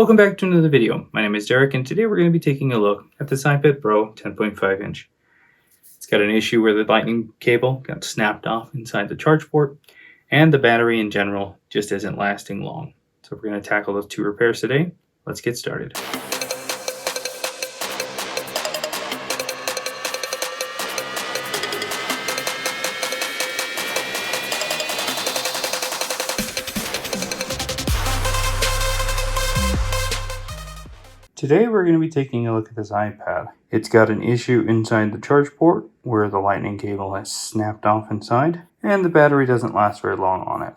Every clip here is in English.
Welcome back to another video. My name is Derek and today we're going to be taking a look at this iPad Pro 10.5 inch. It's got an issue where the lightning cable got snapped off inside the charge port and the battery in general just isn't lasting long. So we're going to tackle those two repairs today. Let's get started. Today we're going to be taking a look at this iPad. It's got an issue inside the charge port where the lightning cable has snapped off inside and the battery doesn't last very long on it.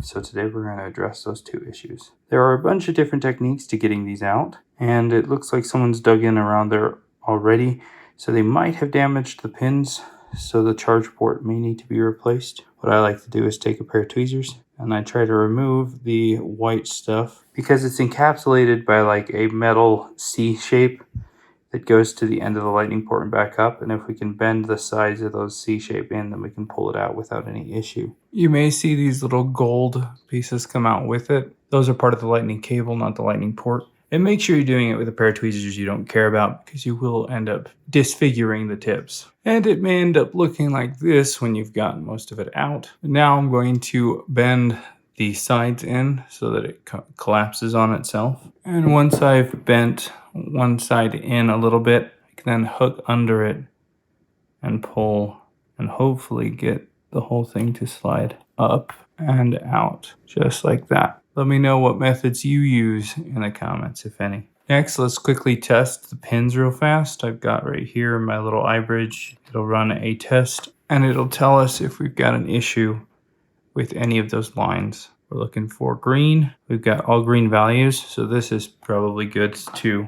So today we're going to address those two issues. There are a bunch of different techniques to getting these out, and it looks like someone's dug in around there already, so they might have damaged the pins, so the charge port may need to be replaced. What I like to do is take a pair of tweezers and I try to remove the white stuff because it's encapsulated by like a metal C shape that goes to the end of the lightning port and back up, and if we can bend the sides of those C shape in, then we can pull it out without any issue. You may see these little gold pieces come out with it. Those are part of the lightning cable, not the lightning port. And make sure you're doing it with a pair of tweezers you don't care about, because you will end up disfiguring the tips. And it may end up looking like this when you've gotten most of it out. Now I'm going to bend the sides in so that it collapses on itself. And once I've bent one side in a little bit, I can then hook under it and pull and hopefully get the whole thing to slide up and out, just like that. Let me know what methods you use in the comments, if any. Next, let's quickly test the pins real fast. I've got right here my little iBridge. It'll run a test and it'll tell us if we've got an issue with any of those lines. We're looking for green. We've got all green values, so this is probably good to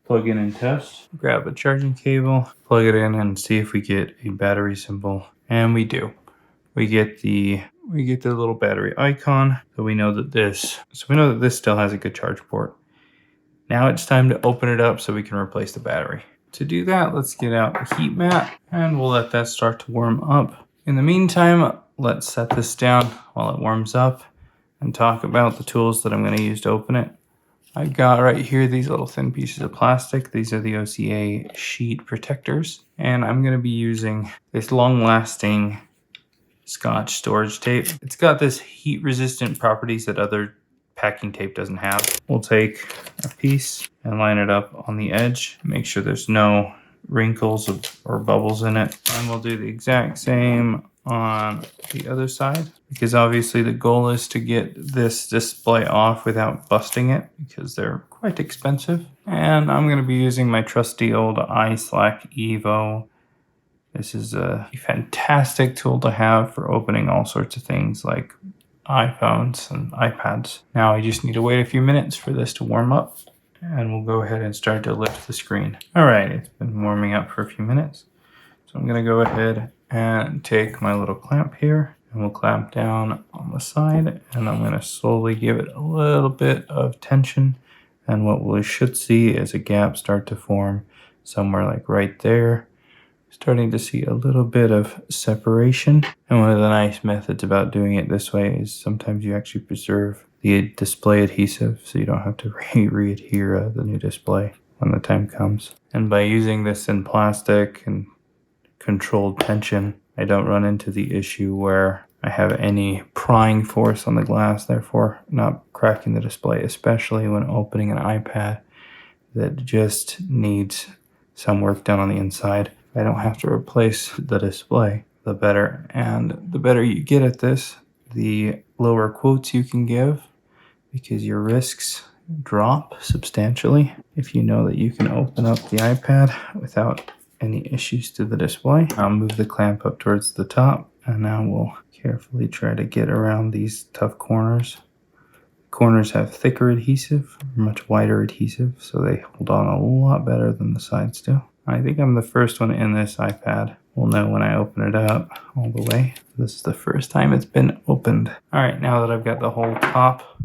plug in and test. Grab a charging cable, plug it in and see if we get a battery symbol. And we do. We get the little battery icon, so we know that this still has a good charge port. Now it's time to open it up so we can replace the battery. To do that, let's get out the heat mat and we'll let that start to warm up. In the meantime, let's set this down while it warms up and talk about the tools that I'm going to use to open it. I've got right here these little thin pieces of plastic. These are the OCA sheet protectors, and I'm going to be using this long-lasting Scotch storage tape. It's got this heat resistant properties that other packing tape doesn't have. We'll take a piece and line it up on the edge, make sure there's no wrinkles or bubbles in it, and we'll do the exact same on the other side, because obviously the goal is to get this display off without busting it, because they're quite expensive. And I'm going to be using my trusty old iSlack Evo. This is a fantastic tool to have for opening all sorts of things like iPhones and iPads. Now I just need to wait a few minutes for this to warm up, and we'll go ahead and start to lift the screen. All right, it's been warming up for a few minutes. So I'm going to go ahead and take my little clamp here and we'll clamp down on the side, and I'm going to slowly give it a little bit of tension, and what we should see is a gap start to form somewhere like right there. Starting to see a little bit of separation, and one of the nice methods about doing it this way is sometimes you actually preserve the display adhesive so you don't have to re-adhere the new display when the time comes. And by using this in plastic and controlled tension, I don't run into the issue where I have any prying force on the glass, therefore not cracking the display, especially when opening an iPad that just needs some work done on the inside. I don't have to replace the display, the better. And the better you get at this, the lower quotes you can give, because your risks drop substantially if you know that you can open up the iPad without any issues to the display. I'll move the clamp up towards the top, and now we'll carefully try to get around these tough corners. Corners have thicker adhesive, much wider adhesive, so they hold on a lot better than the sides do. I think I'm the first one in this iPad. We'll know when I open it up all the way. This is the first time it's been opened. All right, now that I've got the whole top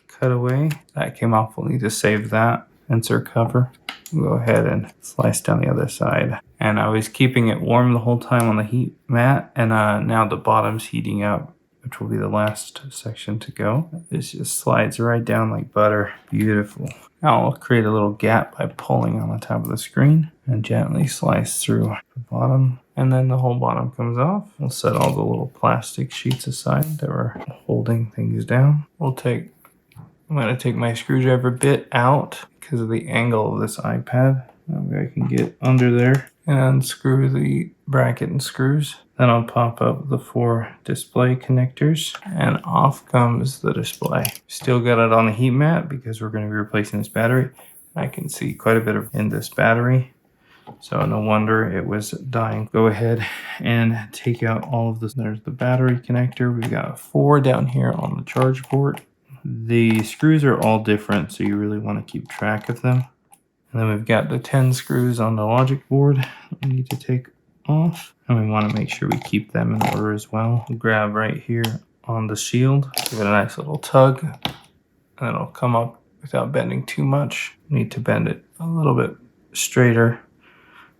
cut away, that came off. We'll need to save that. Insert cover. We'll go ahead and slice down the other side. And I was keeping it warm the whole time on the heat mat, and now the bottom's heating up which will be the last section to go. This just slides right down like butter. Beautiful. Now I'll create a little gap by pulling on the top of the screen and gently slice through the bottom. And then the whole bottom comes off. We'll set all the little plastic sheets aside that were holding things down. I'm going to take my screwdriver bit out because of the angle of this iPad. That way I can get under there and unscrew the bracket and screws. Then I'll pop up the 4 display connectors and off comes the display. Still got it on the heat mat because we're going to be replacing this battery. I can see quite a bit in this battery, so no wonder it was dying. Go ahead and take out all of this. There's the battery connector. We've got 4 down here on the charge port. The screws are all different, so you really want to keep track of them. And then we've got the 10 screws on the logic board we need to take off. And we want to make sure we keep them in order as well. We'll grab right here on the shield, give it a nice little tug, and it'll come up without bending too much. Need to bend it a little bit straighter.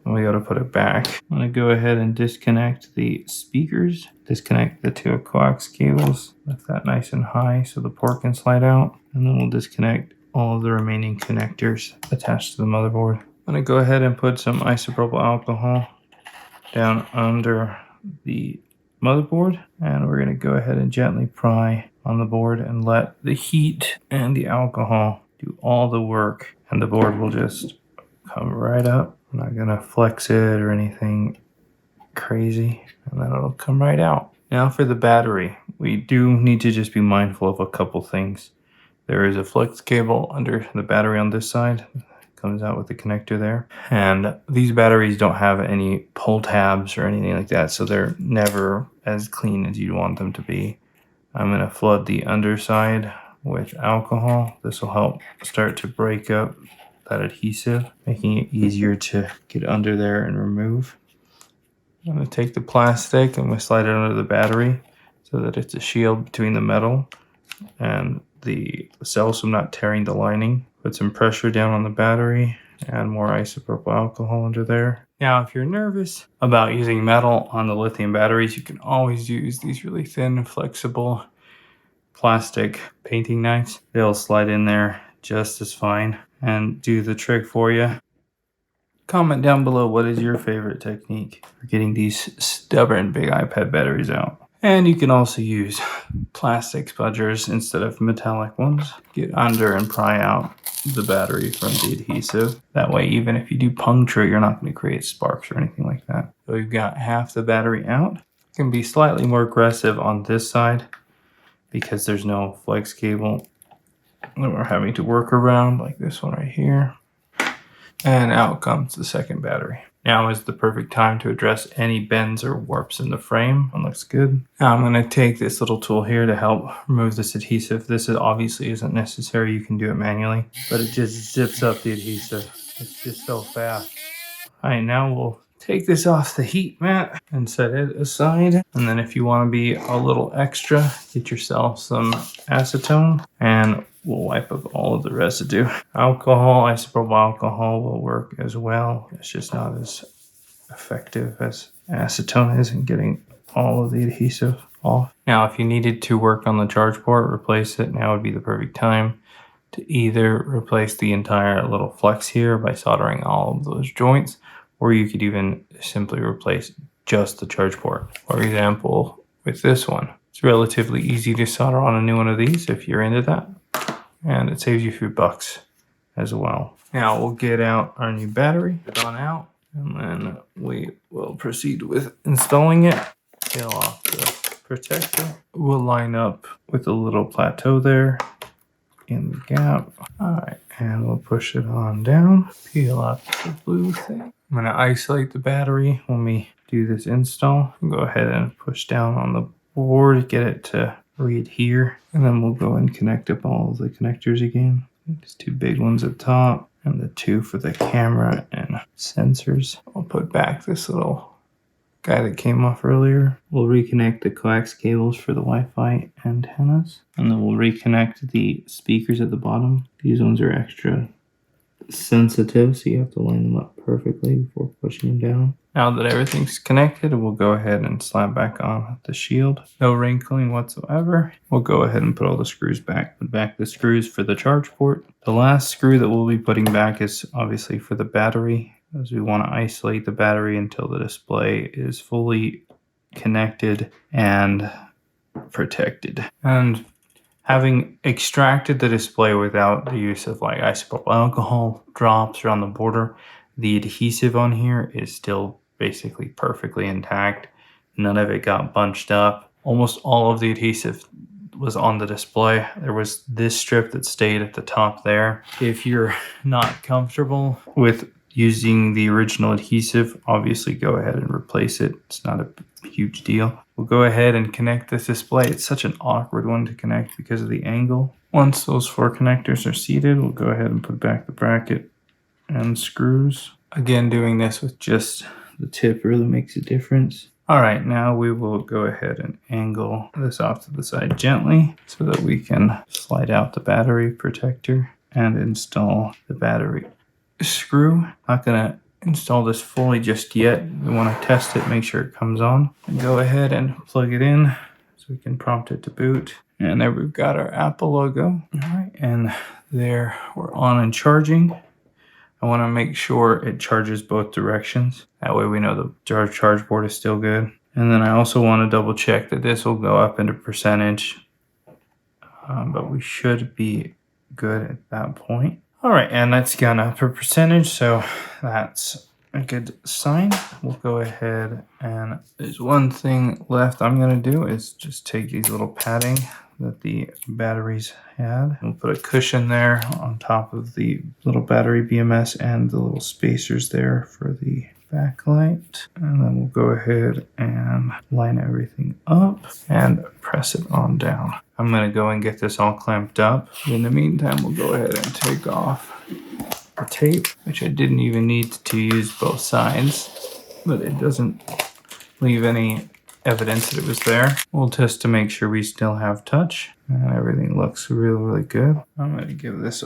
And we got to put it back. I'm going to go ahead and disconnect the speakers. Disconnect the 2 coax cables. Lift that nice and high so the port can slide out. And then we'll disconnect all of the remaining connectors attached to the motherboard. I'm going to go ahead and put some isopropyl alcohol down under the motherboard. And we're going to go ahead and gently pry on the board and let the heat and the alcohol do all the work. And the board will just come right up. I'm not going to flex it or anything crazy. And then it'll come right out. Now for the battery, we do need to just be mindful of a couple things. There is a flex cable under the battery on this side. It comes out with the connector there. And these batteries don't have any pull tabs or anything like that, so they're never as clean as you'd want them to be. I'm going to flood the underside with alcohol. This will help start to break up that adhesive, making it easier to get under there and remove. I'm going to take the plastic and we slide it under the battery so that it's a shield between the metal and the cells from not tearing the lining. Put some pressure down on the battery and more isopropyl alcohol under there. Now, if you're nervous about using metal on the lithium batteries, you can always use these really thin, flexible plastic painting knives. They'll slide in there just as fine and do the trick for you. Comment down below what is your favorite technique for getting these stubborn big iPad batteries out. And you can also use plastic spudgers instead of metallic ones. Get under and pry out the battery from the adhesive. That way, even if you do puncture, you're not going to create sparks or anything like that. So we've got half the battery out. You can be slightly more aggressive on this side because there's no flex cable that we're having to work around, like this one right here. And out comes the second battery. Now is the perfect time to address any bends or warps in the frame. It looks good. Now I'm going to take this little tool here to help remove this adhesive. This obviously isn't necessary. You can do it manually, but it just zips up the adhesive. It's just so fast. All right, now we'll take this off the heat mat and set it aside. And then if you want to be a little extra, get yourself some acetone and we'll wipe up all of the residue. Alcohol, isopropyl alcohol will work as well. It's just not as effective as acetone is in getting all of the adhesive off. Now, if you needed to work on the charge port, replace it, now would be the perfect time to either replace the entire little flex here by soldering all of those joints, or you could even simply replace just the charge port. For example, with this one, it's relatively easy to solder on a new one of these if you're into that. And it saves you a few bucks as well. Now we'll get out our new battery, put it on out, and then we will proceed with installing it. Peel off the protector. We'll line up with a little plateau there in the gap. All right, and we'll push it on down. Peel off the blue thing. I'm gonna isolate the battery when we do this install. Go ahead and push down on the board, get it to read here, and then we'll go and connect up all of the connectors again. There's 2 big ones at top and the 2 for the camera and sensors. I'll put back this little guy that came off earlier. We'll reconnect the coax cables for the Wi-Fi antennas, and then we'll reconnect the speakers at the bottom. These ones are extra sensitive, so you have to line them up perfectly before pushing them down. Now that everything's connected, we'll go ahead and slap back on the shield. No wrinkling whatsoever. We'll go ahead and put all the screws back. Put back the screws for the charge port. The last screw that we'll be putting back is obviously for the battery, as we want to isolate the battery until the display is fully connected and protected. And having extracted the display without the use of like isopropyl alcohol drops around the border, the adhesive on here is still basically perfectly intact. None of it got bunched up. Almost all of the adhesive was on the display. There was this strip that stayed at the top there. If you're not comfortable with using the original adhesive, obviously go ahead and replace it. It's not a huge deal. We'll go ahead and connect this display. It's such an awkward one to connect because of the angle. Once those 4 connectors are seated, we'll go ahead and put back the bracket and screws. Again, doing this with just the tip really makes a difference. All right, now we will go ahead and angle this off to the side gently so that we can slide out the battery protector and install the battery screw. Not gonna install this fully just yet. We want to test it, make sure it comes on, and go ahead and plug it in so we can prompt it to boot. And there we've got our Apple logo. All right, and there we're on and charging. I want to make sure it charges both directions. That way we know the charge port is still good. And then I also want to double check that this will go up into percentage, but we should be good at that point. All right, and that's gone up a percentage, so that's a good sign. We'll go ahead and there's one thing left I'm gonna do is just take these little padding that the batteries had. We'll put a cushion there on top of the little battery BMS and the little spacers there for the backlight. And then we'll go ahead and line everything up and press it on down. I'm gonna go and get this all clamped up. In the meantime, we'll go ahead and take off the tape, which I didn't even need to use both sides, but it doesn't leave any evidence that it was there. We'll test to make sure we still have touch and everything looks really good. I'm gonna give this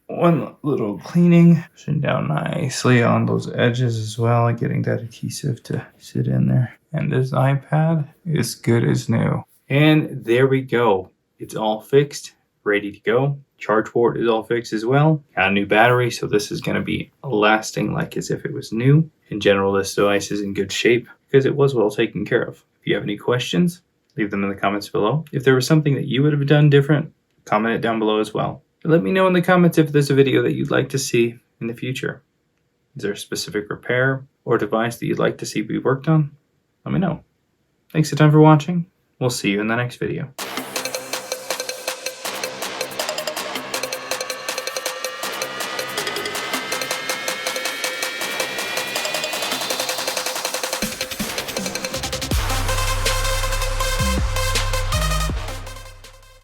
one little cleaning, pushing down nicely on those edges as well, getting that adhesive to sit in there. And this iPad is good as new. And there we go. It's all fixed, ready to go. Charge port is all fixed as well. Got a new battery, so this is going to be lasting like as if it was new. In general, this device is in good shape because it was well taken care of. If you have any questions, leave them in the comments below. If there was something that you would have done different, comment it down below as well. But let me know in the comments if there's a video that you'd like to see in the future. Is there a specific repair or device that you'd like to see be worked on? Let me know. Thanks a ton for watching. We'll see you in the next video.